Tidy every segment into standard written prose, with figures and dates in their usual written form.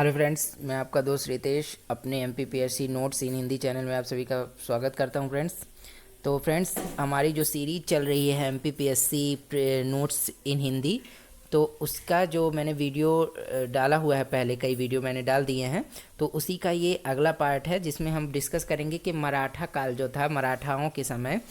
Hello friends, मैं आपका दोस्त रितेश अपने एमपीपीएससी नोट्स इन हिंदी चैनल में आप सभी का स्वागत करता हूं फ्रेंड्स। तो फ्रेंड्स, हमारी जो सीरीज चल रही है एमपीपीएससी नोट्स इन हिंदी, तो उसका जो मैंने वीडियो डाला हुआ है, पहले कई वीडियो मैंने डाल दिए हैं, तो उसी का ये अगला पार्ट है जिसमें हम डिस्कस करेंगे कि मराठा काल जो था, मराठाओं के समय,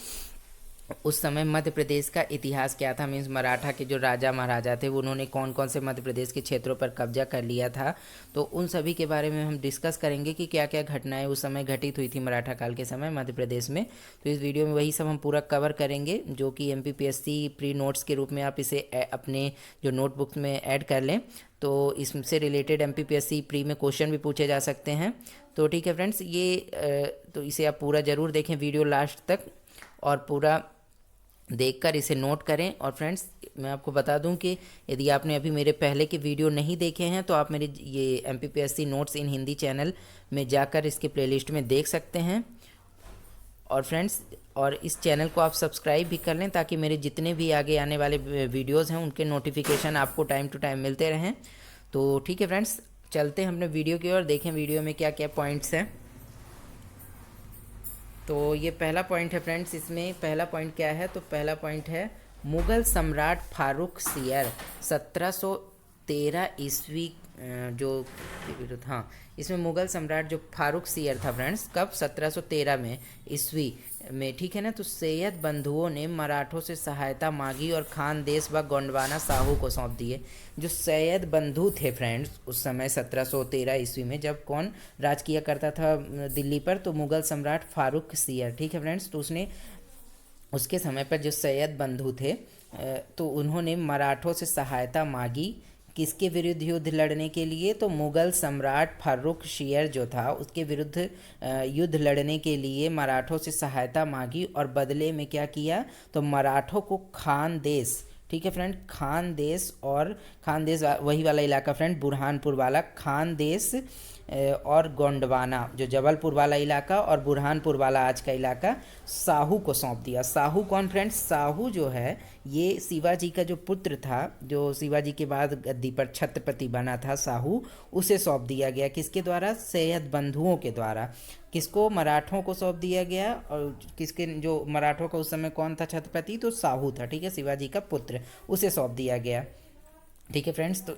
उस समय मध्य प्रदेश का इतिहास क्या था। मीन्स मराठा के जो राजा महाराजा थे उन्होंने कौन कौन से मध्य प्रदेश के क्षेत्रों पर कब्जा कर लिया था, तो उन सभी के बारे में हम डिस्कस करेंगे कि क्या क्या घटनाएं उस समय घटित हुई थी मराठा काल के समय मध्य प्रदेश में। तो इस वीडियो में वही सब हम पूरा कवर करेंगे, जो कि एमपीपीएससी प्री नोट्स के रूप में आप इसे अपने जो नोटबुक में ऐड कर लें, तो इससे रिलेटेड एमपीपीएससी प्री में क्वेश्चन भी पूछे जा सकते हैं। तो ठीक है फ्रेंड्स, तो इसे आप पूरा ज़रूर देखें वीडियो लास्ट तक, और पूरा देखकर इसे नोट करें। और फ्रेंड्स, मैं आपको बता दूं कि यदि आपने अभी मेरे पहले के वीडियो नहीं देखे हैं तो आप मेरे ये एमपीपीएससी नोट्स इन हिंदी चैनल में जाकर इसके प्लेलिस्ट में देख सकते हैं। और फ्रेंड्स, और इस चैनल को आप सब्सक्राइब भी कर लें ताकि मेरे जितने भी आगे आने वाले वीडियोज़ हैं उनके नोटिफिकेशन आपको टाइम टू टाइम मिलते रहें। तो ठीक है फ्रेंड्स, चलते हैं अपने वीडियो की ओर, देखें वीडियो में क्या क्या पॉइंट्स हैं। तो ये पहला पॉइंट है फ्रेंड्स। इसमें पहला पॉइंट क्या है, तो पहला पॉइंट है मुग़ल सम्राट फारूक सियर 1713 ईस्वी जो हाँ, इसमें मुग़ल सम्राट जो फारूक सियर था फ्रेंड्स, कब 1713 में ईस्वी में, ठीक है ना। तो सैयद बंधुओं ने मराठों से सहायता मांगी और खानदेश व गोंडवाना साहू को सौंप दिए। जो सैयद बंधु थे फ्रेंड्स उस समय 1713 ईस्वी में, जब कौन राज किया करता था दिल्ली पर, तो मुग़ल सम्राट फारूक सियर, ठीक है फ्रेंड्स। तो उसने उसके समय पर जो सैयद बंधु थे, तो उन्होंने मराठों से सहायता मांगी किसके विरुद्ध युद्ध लड़ने के लिए, तो मुग़ल सम्राट फारूक शियर जो था उसके विरुद्ध युद्ध लड़ने के लिए मराठों से सहायता मांगी, और बदले में क्या किया, तो मराठों को खानदेश, ठीक है फ्रेंड, खानदेश, और खानदेश वही वाला इलाका फ्रेंड, बुरहानपुर वाला खानदेश, और गोंडवाना जो जबलपुर वाला इलाका, और बुरहानपुर वाला आज का इलाका साहू को सौंप दिया। साहू कौन फ्रेंड्स, साहू जो है ये शिवाजी का जो पुत्र था, जो शिवाजी के बाद गद्दी पर छत्रपति बना था साहू, उसे सौंप दिया गया। किसके द्वारा, सैयद बंधुओं के द्वारा। किसको, मराठों को सौंप दिया गया। और किसके, जो मराठों का उस समय कौन था छत्रपति, तो साहू था, ठीक है, शिवाजी का पुत्र, उसे सौंप दिया गया। ठीक है फ्रेंड्स, तो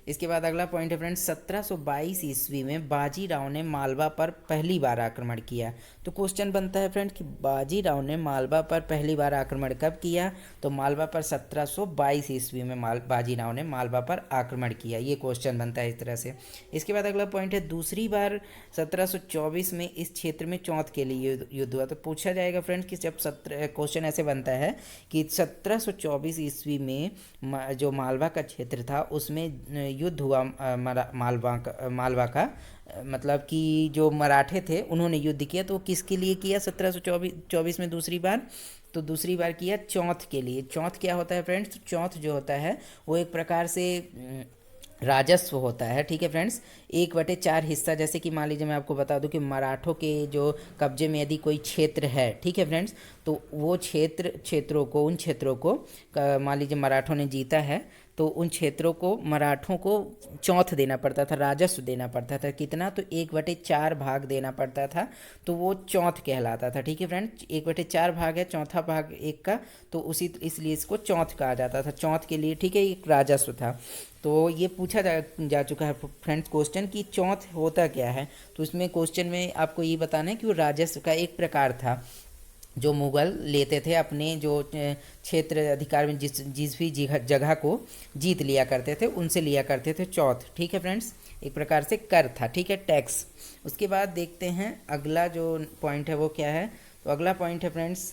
इसके बाद अगला पॉइंट है फ्रेंड्स, 1722 ईस्वी में बाजीराव ने मालवा पर पहली बार आक्रमण किया। तो क्वेश्चन बनता है फ्रेंड कि बाजीराव ने मालवा पर पहली बार आक्रमण कब किया, तो मालवा पर 1722 ईस्वी में बाजीराव ने मालवा पर आक्रमण किया। ये क्वेश्चन बनता है इस तरह से। इसके बाद अगला पॉइंट है, दूसरी बार 1724 में इस क्षेत्र में चौथ के लिए युद्ध हुआ। तो पूछा जाएगा फ्रेंड्स कि जब क्वेश्चन ऐसे बनता है कि 1724 ईस्वी में जो मालवा का क्षेत्र था उसमें युद्ध हुआ, मालवा का मतलब कि जो मराठे थे उन्होंने युद्ध किया, तो किसके लिए किया 1724 में दूसरी बार, तो दूसरी बार किया चौथ के लिए। चौथ क्या होता है फ्रेंड्स, चौथ जो होता है वो एक प्रकार से राजस्व होता है, ठीक है फ्रेंड्स। 1/4 हिस्सा, जैसे कि मान लीजिए मैं आपको बता दूं कि मराठों के जो कब्जे में यदि कोई क्षेत्र है, ठीक है फ्रेंड्स, तो वो उन क्षेत्रों को मान लीजिए मराठों ने जीता है, तो उन क्षेत्रों को मराठों को चौथ देना पड़ता था, राजस्व देना पड़ता था। कितना, तो 1/4 भाग देना पड़ता था, तो वो चौथ कहलाता था, ठीक है फ्रेंड्स। 1/4 भाग है, चौथा भाग एक का, तो इसलिए इसको चौथ कहा जाता था, चौथ के लिए, ठीक है, एक राजस्व था। तो ये पूछा जा चुका है फ्रेंड्स क्वेश्चन कि चौथ होता क्या है। तो इसमें क्वेश्चन में आपको ये बताना है कि वो राजस्व का एक प्रकार था जो मुग़ल लेते थे अपने जो क्षेत्र अधिकार में, जिस भी जगह को जीत लिया करते थे उनसे लिया करते थे चौथ, ठीक है फ्रेंड्स, एक प्रकार से कर था, ठीक है, टैक्स। उसके बाद देखते हैं अगला जो पॉइंट है वो क्या है। तो अगला पॉइंट है फ्रेंड्स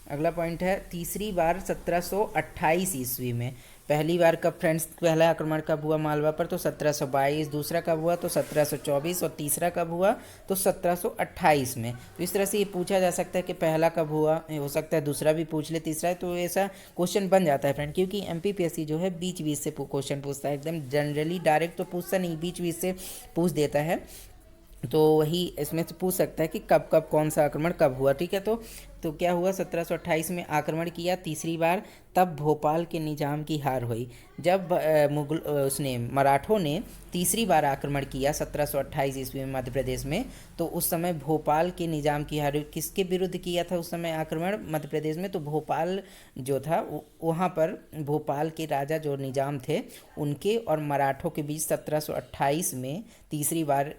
अगला पॉइंट है, तीसरी बार 1728 ईस्वी में। पहली बार कब फ्रेंड्स, पहला आक्रमण कब हुआ मालवा पर, तो 1722, दूसरा कब हुआ तो 1724, और तीसरा कब हुआ तो 1728 में। तो इस तरह से ये पूछा जा सकता है कि पहला कब हुआ, हो सकता है दूसरा भी पूछ ले, तीसरा है, तो ऐसा क्वेश्चन बन जाता है फ्रेंड, क्योंकि एमपीपीएससी जो है बीच बीच से क्वेश्चन पूछता है, एकदम जनरली डायरेक्ट तो पूछता नहीं, बीच बीच से पूछ देता है। तो वही इसमें से पूछ सकता है कि कब कब कौन सा आक्रमण कब हुआ, ठीक है। तो तो क्या हुआ, 1728 में आक्रमण किया तीसरी बार, तब भोपाल के निजाम की हार हुई। जब उसने मराठों ने तीसरी बार आक्रमण किया 1728 ईस्वी में मध्य प्रदेश में, तो उस समय भोपाल के निजाम की हार हुई। किसके विरुद्ध किया था उस समय आक्रमण मध्य प्रदेश में? तो भोपाल जो था वहाँ पर भोपाल के राजा जो निजाम थे उनके और मराठों के बीच 1728 में तीसरी बार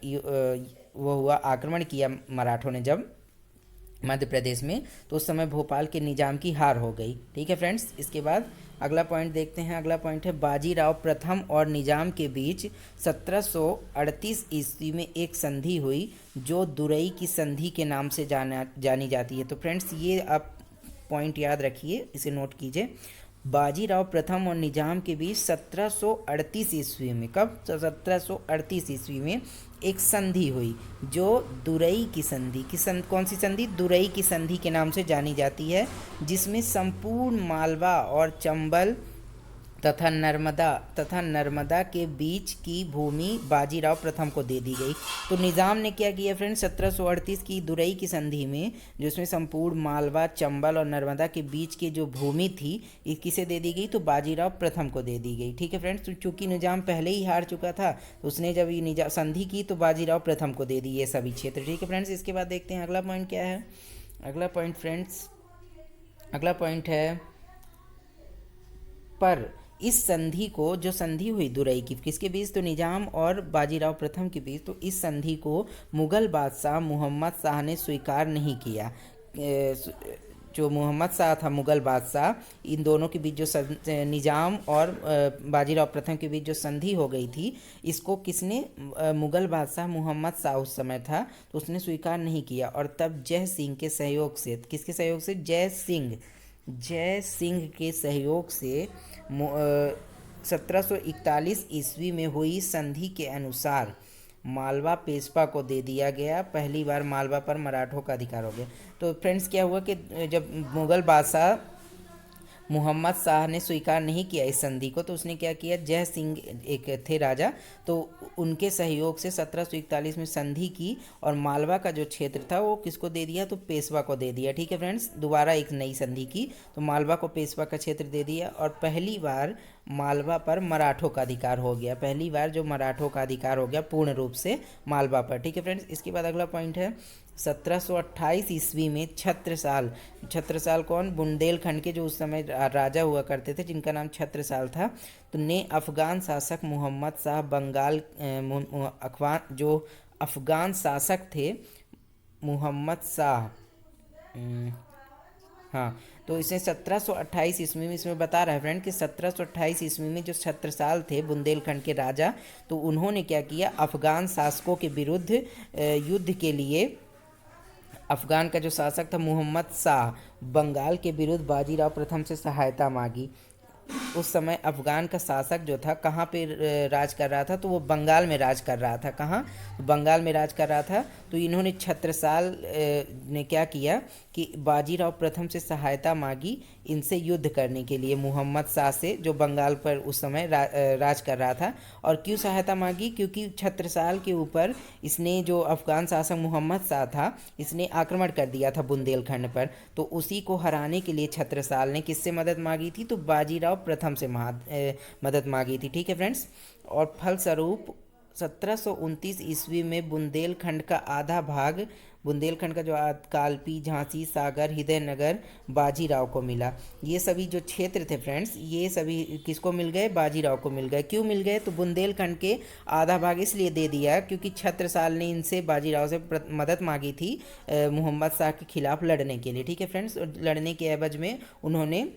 वो हुआ, आक्रमण किया मराठों ने जब मध्य प्रदेश में, तो उस समय भोपाल के निजाम की हार हो गई। ठीक है फ्रेंड्स, इसके बाद अगला पॉइंट देखते हैं। अगला पॉइंट है बाजीराव प्रथम और निजाम के बीच 1738 ईस्वी में एक संधि हुई जो दुरई की संधि के नाम से जानी जाती है। तो फ्रेंड्स ये आप पॉइंट याद रखिए, इसे नोट कीजिए। बाजीराव प्रथम और निजाम के बीच 1738 ईस्वी में, कब? 1738 ईस्वी में एक संधि हुई जो दुरई की संधि कौन सी संधि? दुरई की संधि के नाम से जानी जाती है, जिसमें संपूर्ण मालवा और चंबल तथा नर्मदा के बीच की भूमि बाजीराव प्रथम को दे दी गई। तो निज़ाम ने क्या किया फ्रेंड्स, 1738 की दुरई की संधि में, जिसमें संपूर्ण मालवा, चंबल और नर्मदा के बीच की जो भूमि थी, ये किसे दे दी गई? तो बाजीराव प्रथम को दे दी गई। ठीक है फ्रेंड्स, तो चूंकि निज़ाम पहले ही हार चुका था, तो उसने जब ये संधि की तो बाजीराव प्रथम को दे दी ये सभी क्षेत्र। ठीक है फ्रेंड्स, इसके बाद देखते हैं अगला पॉइंट क्या है। अगला पॉइंट फ्रेंड्स, अगला पॉइंट है पर इस संधि को, जो संधि हुई दुरई की किसके बीच? तो निजाम और बाजीराव प्रथम के बीच, तो इस संधि को मुगल बादशाह मोहम्मद शाह ने स्वीकार नहीं किया। जो मोहम्मद शाह था मुगल बादशाह, इन दोनों के बीच जो निजाम और बाजीराव प्रथम के बीच जो संधि हो गई थी, इसको किसने? मुगल बादशाह मोहम्मद शाह उस समय था, तो उसने स्वीकार नहीं किया। और तब जय सिंह के सहयोग से, किसके सहयोग से? जय सिंह के सहयोग से 1741 ईस्वी में हुई संधि के अनुसार मालवा पेशवा को दे दिया गया। पहली बार मालवा पर मराठों का अधिकार हो गया। तो फ्रेंड्स क्या हुआ कि जब मुगल बादशाह मोहम्मद शाह ने स्वीकार नहीं किया इस संधि को, तो उसने क्या किया, जय सिंह एक थे राजा, तो उनके सहयोग से 1741 में संधि की और मालवा का जो क्षेत्र था वो किसको दे दिया? तो पेशवा को दे दिया। ठीक है फ्रेंड्स, दोबारा एक नई संधि की, तो मालवा को पेशवा का क्षेत्र दे दिया और पहली बार मालवा पर मराठों का अधिकार हो गया। पहली बार जो मराठों का अधिकार हो गया पूर्ण रूप से मालवा पर। ठीक है फ्रेंड्स, इसके बाद अगला पॉइंट है 1728 ईस्वी में छत्रसाल कौन? बुंदेलखंड के जो उस समय राजा हुआ करते थे, जिनका नाम छत्रसाल था, तो ने अफगान शासक मोहम्मद शाह बंगाल जो अफगान शासक थे मोहम्मद शाह, हाँ, तो इसे 1728 ईस्वी में, इसमें बता रहा है फ्रेंड कि 1728 ईस्वी में जो छत्रसाल थे बुंदेलखंड के राजा, तो उन्होंने क्या किया, अफगान शासकों के विरुद्ध युद्ध के लिए, अफगान का जो शासक था मोहम्मद शाह, बंगाल के विरुद्ध बाजीराव प्रथम से सहायता मांगी। उस समय अफगान का शासक जो था कहाँ पे राज कर रहा था? तो वो बंगाल में राज कर रहा था। कहाँ? बंगाल में राज कर रहा था। तो इन्होंने छत्रसाल ने क्या किया कि बाजीराव प्रथम से सहायता मांगी इनसे युद्ध करने के लिए, मोहम्मद शाह से, जो बंगाल पर उस समय राज कर रहा था। और क्यों सहायता मांगी? क्योंकि छत्रसाल के ऊपर इसने, जो अफगान शासक मोहम्मद शाह था, इसने आक्रमण कर दिया था बुंदेलखंड पर, तो उसी को हराने के लिए छत्रसाल ने किससे मदद मांगी थी? तो बाजीराव प्रथम से मदद मांगी थी। ठीक है फ्रेंड्स, और फलस्वरूप 1729 ईस्वी में बुंदेलखंड का आधा भाग, बुंदेलखंड का जो कालपी, झांसी, सागर, हृदयनगर बाजीराव को मिला। ये सभी जो क्षेत्र थे फ्रेंड्स, ये सभी किसको मिल गए? बाजीराव को मिल गए। क्यों मिल गए? तो बुंदेलखंड के आधा भाग इसलिए दे दिया क्योंकि छत्रसाल ने इनसे, बाजीराव से मदद मांगी थी मोहम्मद शाह के खिलाफ लड़ने के लिए। ठीक है फ्रेंड्स, लड़ने के एवज में उन्होंने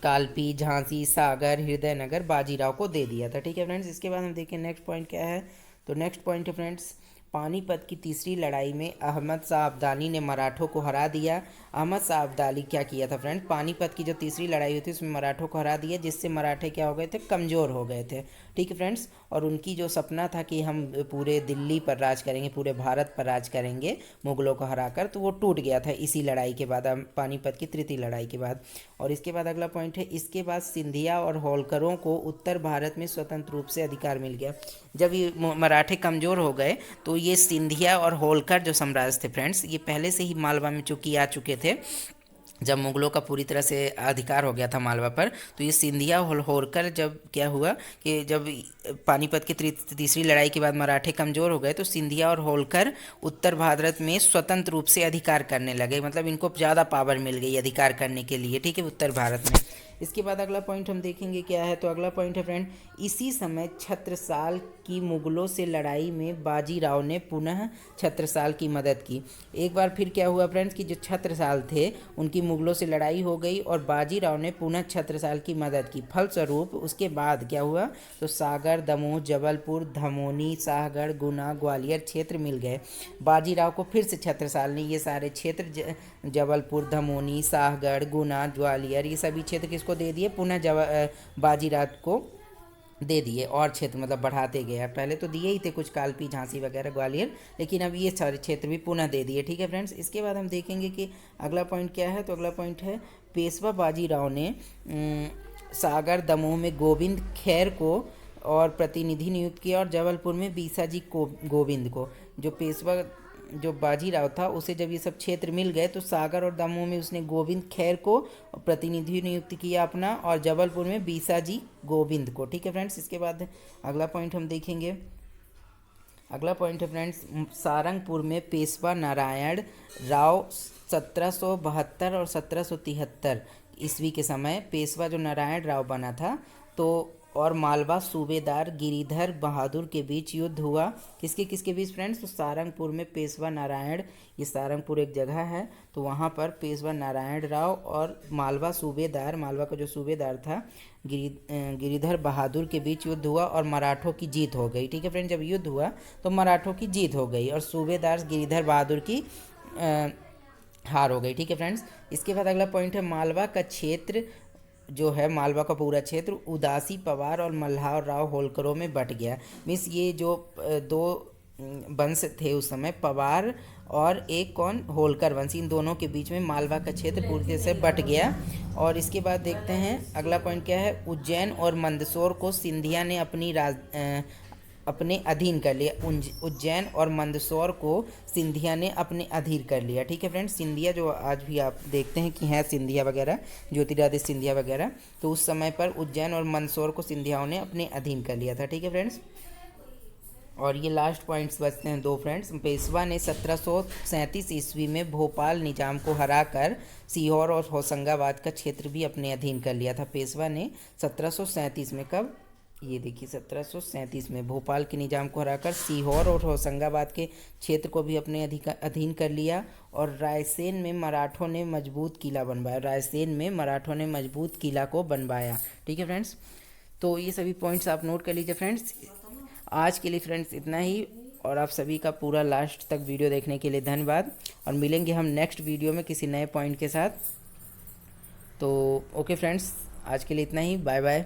कालपी, झांसी, सागर, हृदयनगर बाजीराव को दे दिया था। ठीक है फ्रेंड्स, इसके बाद हम देखें नेक्स्ट पॉइंट क्या है। तो नेक्स्ट पॉइंट है फ्रेंड्स, पानीपत की तीसरी लड़ाई में अहमद शाह अब्दाली ने मराठों को हरा दिया। अहमद शाह अब्दाली क्या किया था फ्रेंड? पानीपत की जो तीसरी लड़ाई हुई थी उसमें मराठों को हरा दिया, जिससे मराठे क्या हो गए थे? कमज़ोर हो गए थे। ठीक है फ्रेंड्स। और उनकी जो सपना था कि हम पूरे दिल्ली पर राज करेंगे, पूरे भारत पर राज करेंगे मुगलों को हराकर, तो वो टूट गया था इसी लड़ाई के बाद, पानीपत की तृतीय लड़ाई के बाद। और इसके बाद अगला पॉइंट है, इसके बाद सिंधिया और होलकरों को उत्तर भारत में स्वतंत्र रूप से अधिकार मिल गया। जब ये मराठे कमज़ोर हो गए तो ये सिंधिया और होलकर जो साम्राज्य थे फ्रेंड्स, ये पहले से ही मालवा में चूंकि आ चुके थे। जब मुगलों का पूरी तरह से अधिकार हो गया था मालवा पर, तो ये सिंधिया होलकर जब क्या हुआ कि जब पानीपत की तीसरी लड़ाई के बाद मराठे कमज़ोर हो गए, तो सिंधिया और होलकर उत्तर भारत में स्वतंत्र रूप से अधिकार करने लगे। मतलब इनको ज़्यादा पावर मिल गई अधिकार करने के लिए, ठीक है, उत्तर भारत में। इसके बाद अगला पॉइंट हम देखेंगे क्या है। तो अगला पॉइंट है फ्रेंड, इसी समय छत्रसाल की मुगलों से लड़ाई में बाजीराव ने पुनः छत्रसाल की मदद की। एक बार फिर क्या हुआ फ्रेंड्स कि जो छत्रसाल थे उनकी मुगलों से लड़ाई हो गई और बाजीराव ने पुनः छत्रसाल की मदद की। फलस्वरूप उसके बाद क्या हुआ, तो सागर, दमोह, जबलपुर, धमोनी, शाहगढ़, गुना, ग्वालियर क्षेत्र मिल गए। बाजीराव को फिर से छत्रसाल ने ये सारे क्षेत्र जबलपुर, धमोनी, शाहगढ़, गुना, ग्वालियर, ये सभी क्षेत्र किसको दे दिए, पुनः बाजीराव को दे दिए। और क्षेत्र मतलब बढ़ाते गए। पहले तो दिए ही थे कुछ, कालपी, झांसी वगैरह, ग्वालियर, लेकिन अब ये सारे क्षेत्र भी पुनः दे दिए। ठीक है फ्रेंड्स। इसके बाद हम देखेंगे कि अगला पॉइंट क्या है। तो अगला पॉइंट है, पेशवा बाजीराव ने सागर, दमोह में गोविंद खैर को और प्रतिनिधि नियुक्त किया और जबलपुर में बीसाजी को गोविंद को। जो पेशवा जो बाजीराव था उसे जब ये सब क्षेत्र मिल गए तो सागर और दमोह में उसने गोविंद खैर को प्रतिनिधि नियुक्त किया अपना, और जबलपुर में बीसाजी गोविंद को। ठीक है फ्रेंड्स। इसके बाद अगला पॉइंट हम देखेंगे। अगला पॉइंट है फ्रेंड्स, सारंगपुर में पेशवा नारायण राव 1772 और 1773 ईस्वी के समय पेशवा जो नारायण राव बना था, तो और मालवा सूबेदार गिरिधर बहादुर के बीच युद्ध हुआ। किसके किसके बीच फ्रेंड्स, तो सारंगपुर में पेशवा नारायण, ये सारंगपुर एक जगह है, तो वहाँ पर पेशवा नारायण राव और मालवा सूबेदार, मालवा का जो सूबेदार था गिरिधर बहादुर के बीच युद्ध हुआ और मराठों की जीत हो गई। ठीक है फ्रेंड। जब युद्ध हुआ तो मराठों की जीत हो गई और सूबेदार गिरिधर बहादुर की हार हो गई। ठीक है फ्रेंड्स। इसके बाद अगला पॉइंट है, मालवा का क्षेत्र जो है, मालवा का पूरा क्षेत्र उदासी पवार और मल्हार राव होलकरों में बट गया। मीन्स ये जो दो वंश थे उस समय, पवार और एक कौन, होलकर वंश, इन दोनों के बीच में मालवा का क्षेत्र पूरी तरह से बट गया। और इसके बाद देखते हैं अगला पॉइंट क्या है, उज्जैन और मंदसौर को सिंधिया ने अपने अधीन कर लिया। उज्जैन और मंदसौर को सिंधिया ने अपने अधीन कर लिया। ठीक है फ्रेंड्स। सिंधिया जो आज भी आप देखते हैं कि हैं सिंधिया वगैरह, ज्योतिरादित्य सिंधिया वगैरह, तो उस समय पर उज्जैन और मंदसौर को सिंधियाओं ने अपने अधीन कर लिया था। ठीक है फ्रेंड्स। और ये लास्ट पॉइंट्स बचते हैं दो फ्रेंड्स। पेशवा ने 1737 ईस्वी में भोपाल निजाम को हराकर सीहोर और होशंगाबाद का क्षेत्र भी अपने अधीन कर लिया था। पेशवा ने 1737 में, कब, ये देखिए 1737 में भोपाल के निजाम को हराकर सीहोर और होशंगाबाद के क्षेत्र को भी अपने अधीन कर लिया। और रायसेन में मराठों ने मजबूत किला बनवाया। रायसेन में मराठों ने मजबूत किला को बनवाया। ठीक है फ्रेंड्स। तो ये सभी पॉइंट्स आप नोट कर लीजिए फ्रेंड्स। आज के लिए फ्रेंड्स इतना ही, और आप सभी का पूरा लास्ट तक वीडियो देखने के लिए धन्यवाद। और मिलेंगे हम नेक्स्ट वीडियो में किसी नए पॉइंट के साथ। तो ओके फ्रेंड्स, आज के लिए इतना ही, बाय बाय।